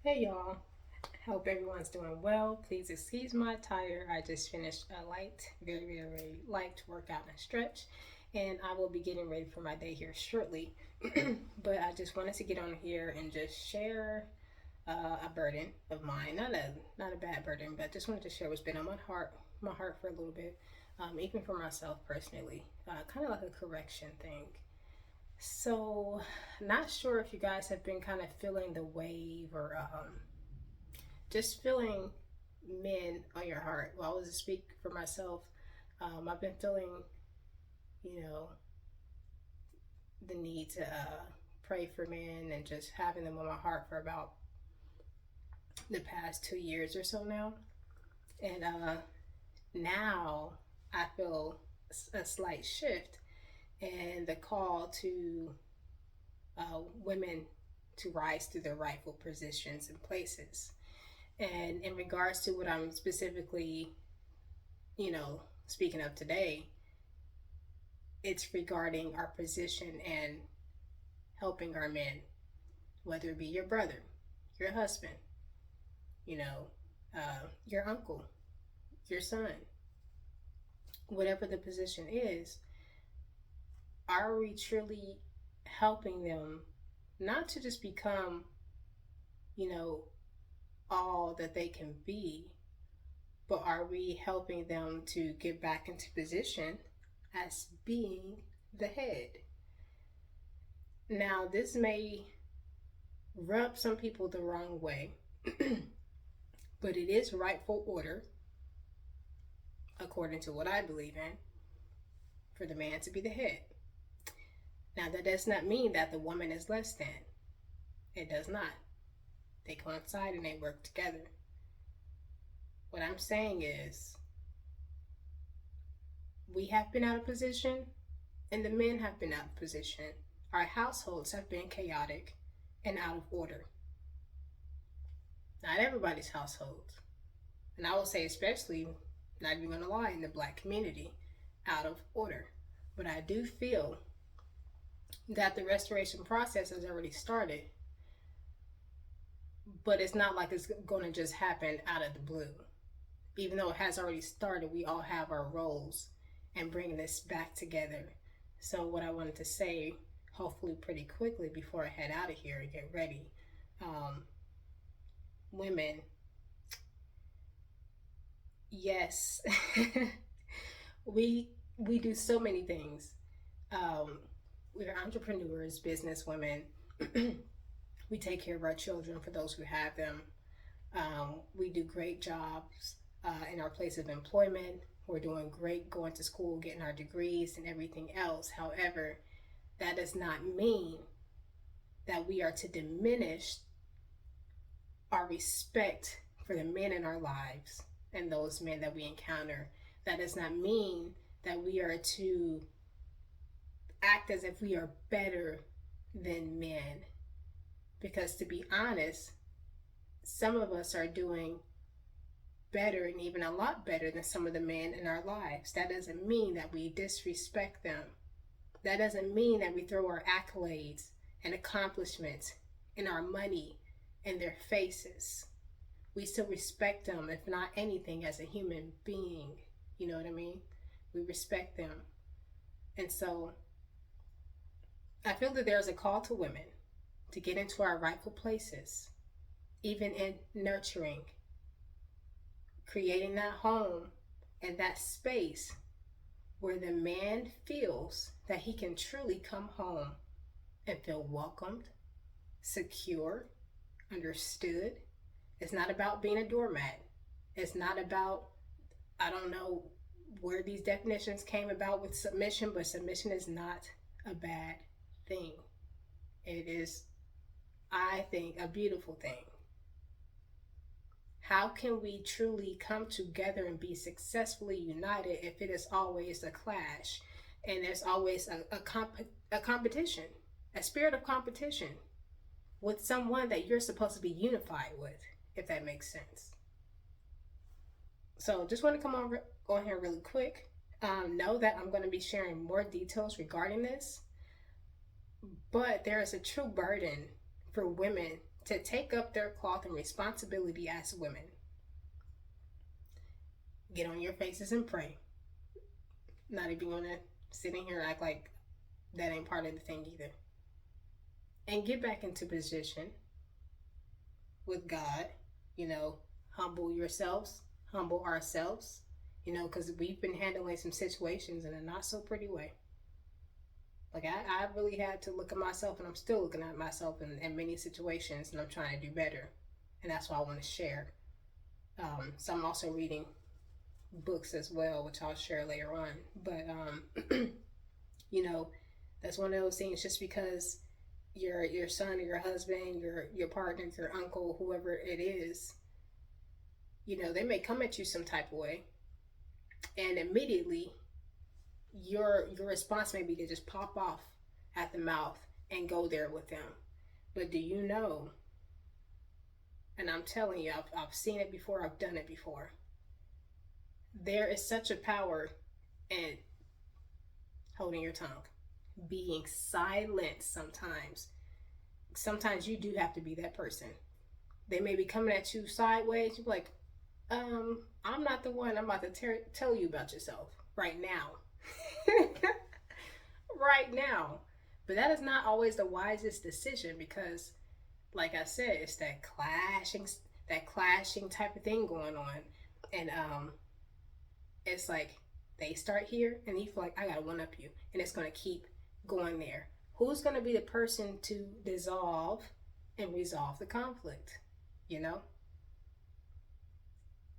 Hey y'all, hope everyone's doing well. Please excuse my attire. I just finished a very light workout and stretch, and I will be getting ready for my day here shortly. But I just wanted to get on here and just share a burden of mine. Not a bad burden, but just wanted to share what's been on my heart for a little bit, even for myself personally. Kind of like a correction thing. So, not sure if you guys have been kind of feeling the wave or just feeling men on your heart. Well, I was to speak for myself. I've been feeling, you know, the need to pray for men and just having them on my heart for about the past 2 years or so now. And now I feel a slight shift and the call to women to rise to their rightful positions and places. And in regards to what I'm specifically, speaking of today, it's regarding our position and helping our men, whether it be your brother, your husband, you know, your uncle, your son, whatever the position is. Are we truly helping them not to just become, you know, all that they can be, but are we helping them to get back into position as being the head? Now, this may rub some people the wrong way, but it is rightful order, according to what I believe in, for the man to be the head. Now, that does not mean that the woman is less than. It does not. They coincide and they work together. What I'm saying is, we have been out of position and the men have been out of position. Our households have been chaotic and out of order. Not everybody's household. And I will say, especially, not even going to lie, in the black community, out of order. But I do feel that the restoration process has already started. But it's not like it's going to just happen out of the blue. Even though it has already started, we all have our roles and bringing this back together. So, what I wanted to say, hopefully, pretty quickly before I head out of here and get ready, women, yes, we do so many things. We're entrepreneurs, business women. We take care of our children for those who have them. We do great jobs in our place of employment. We're doing great going to school, getting our degrees, and everything else. However, that does not mean that we are to diminish our respect for the men in our lives and those men that we encounter. That does not mean that we are to act as if we are better than men. Because to be honest, some of us are doing better and even a lot better than some of the men in our lives. That doesn't mean that we disrespect them. That doesn't mean that we throw our accolades and accomplishments and our money in their faces. We still respect them, if not anything, as a human being. You know what I mean? We respect them. And so I feel that there's a call to women to get into our rightful places, even in nurturing, creating that home and that space where the man feels that he can truly come home and feel welcomed, secure, understood. It's not about being a doormat. It's not about, I don't know where these definitions came about with submission, but submission is not a bad thing. It is, I think, a beautiful thing. How can we truly come together and be successfully united if it is always a clash and there's always a competition, a spirit of competition with someone that you're supposed to be unified with, if that makes sense? So just want to come on here really quick. Know that I'm going to be sharing more details regarding this, but there is a true burden for women to take up their cloth and responsibility as women. Get on your faces and pray. Not even gonna sit in here and act like that ain't part of the thing either. And get back into position with God, you know, humble yourselves, humble ourselves, you know, because we've been handling some situations in a not so pretty way. Like, I really had to look at myself, and I'm still looking at myself in many situations, and I'm trying to do better. And that's why I want to share. So I'm also reading books as well, which I'll share later on. But, you know, that's one of those things, just because your son or your husband, your partner, your uncle, whoever it is, you know, they may come at you some type of way, and immediately your response may be to just pop off at the mouth and go there with them. But do you know, and I'm telling you, I've seen it before, I've done it before, there is such a power in holding your tongue, being silent. Sometimes you do have to be that person. They may be coming at you sideways. You're like, I'm not the one. I'm about to tell you about yourself right now. Right now. But that is not always the wisest decision, because, like I said, it's that clashing type of thing going on. And it's like they start here and you feel like, I gotta one up you, and it's gonna keep going there. Who's gonna be the person to dissolve and resolve the conflict, you know?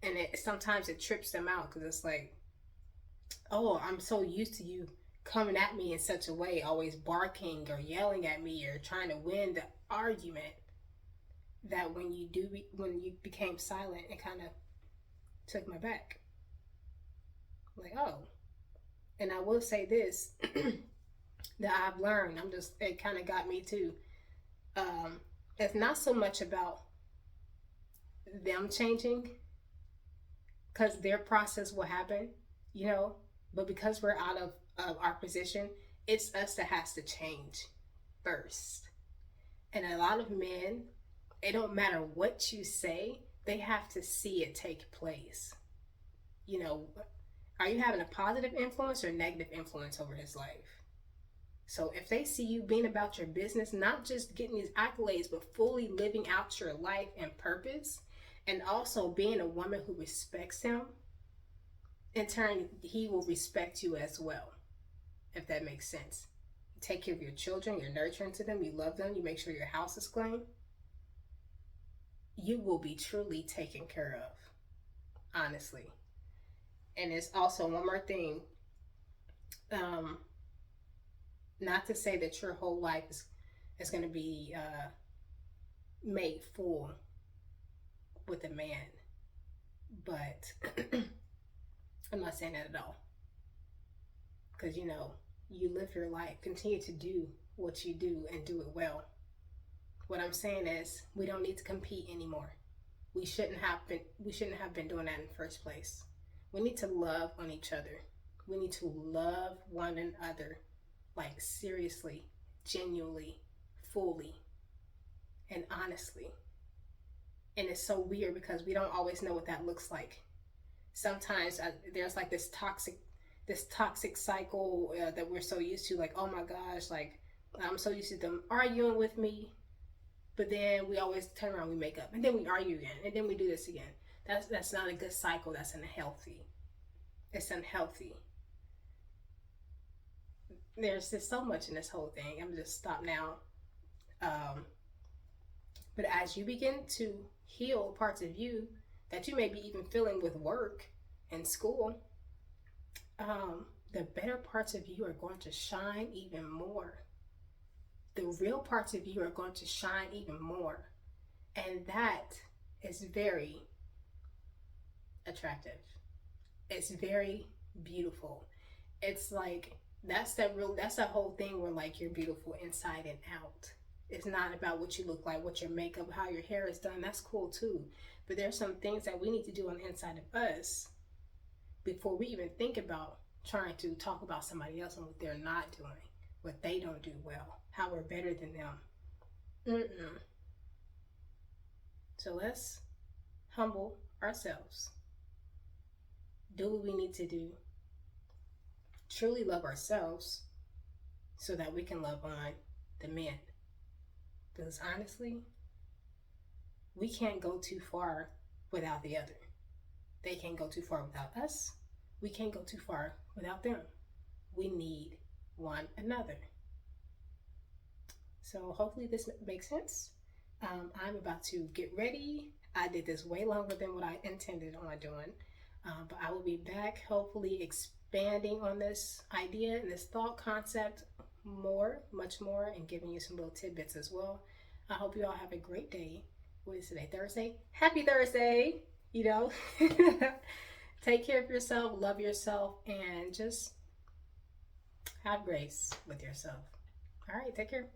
And sometimes it trips them out, because it's like, oh, I'm so used to you coming at me in such a way, always barking or yelling at me or trying to win the argument, that when you became silent, it kind of took my back. Like, oh. And I will say this that I've learned, it kind of got me too. It's not so much about them changing, because their process will happen, you know, but because we're out of our position, it's us that has to change first. And a lot of men, it don't matter what you say, they have to see it take place. You know, are you having a positive influence or negative influence over his life? So if they see you being about your business, not just getting these accolades, but fully living out your life and purpose, and also being a woman who respects him, in turn, he will respect you as well, if that makes sense. You take care of your children, you're nurturing to them, you love them, you make sure your house is clean. You will be truly taken care of, honestly. And it's also one more thing, not to say that your whole life is going to be made full with a man, but I'm not saying that at all, because, you know, you live your life, continue to do what you do and do it well. What I'm saying is, we don't need to compete anymore. We shouldn't have been doing that in the first place. We need to love on each other. We need to love one another, like, seriously, genuinely, fully, and honestly. And it's so weird, because we don't always know what that looks like. Sometimes there's like this toxic cycle that we're so used to. Like, oh my gosh, like, I'm so used to them arguing with me, but then we always turn around, we make up, and then we argue again, and then we do this again. That's not a good cycle. That's unhealthy. It's unhealthy. There's just so much in this whole thing. I'm just stop now. But as you begin to heal parts of you that you may be even feeling with work and school, the better parts of you are going to shine even more. The real parts of you are going to shine even more. And that is very attractive. It's very beautiful. It's like, that's that whole thing where, like, you're beautiful inside and out. It's not about what you look like, what your makeup, how your hair is done. That's cool too. But there's some things that we need to do on the inside of us before we even think about trying to talk about somebody else and what they're not doing, what they don't do well, how we're better than them. So let's humble ourselves, do what we need to do, truly love ourselves so that we can love on the men. Because honestly, we can't go too far without the other. They can't go too far without us. We can't go too far without them. We need one another. So hopefully this makes sense. I'm about to get ready. I did this way longer than what I intended on doing. But I will be back, hopefully expanding on this idea and this thought concept more, much more, and giving you some little tidbits as well. I hope you all have a great day. What is today? Thursday? Happy Thursday! You know, take care of yourself, love yourself, and just have grace with yourself. All right, take care.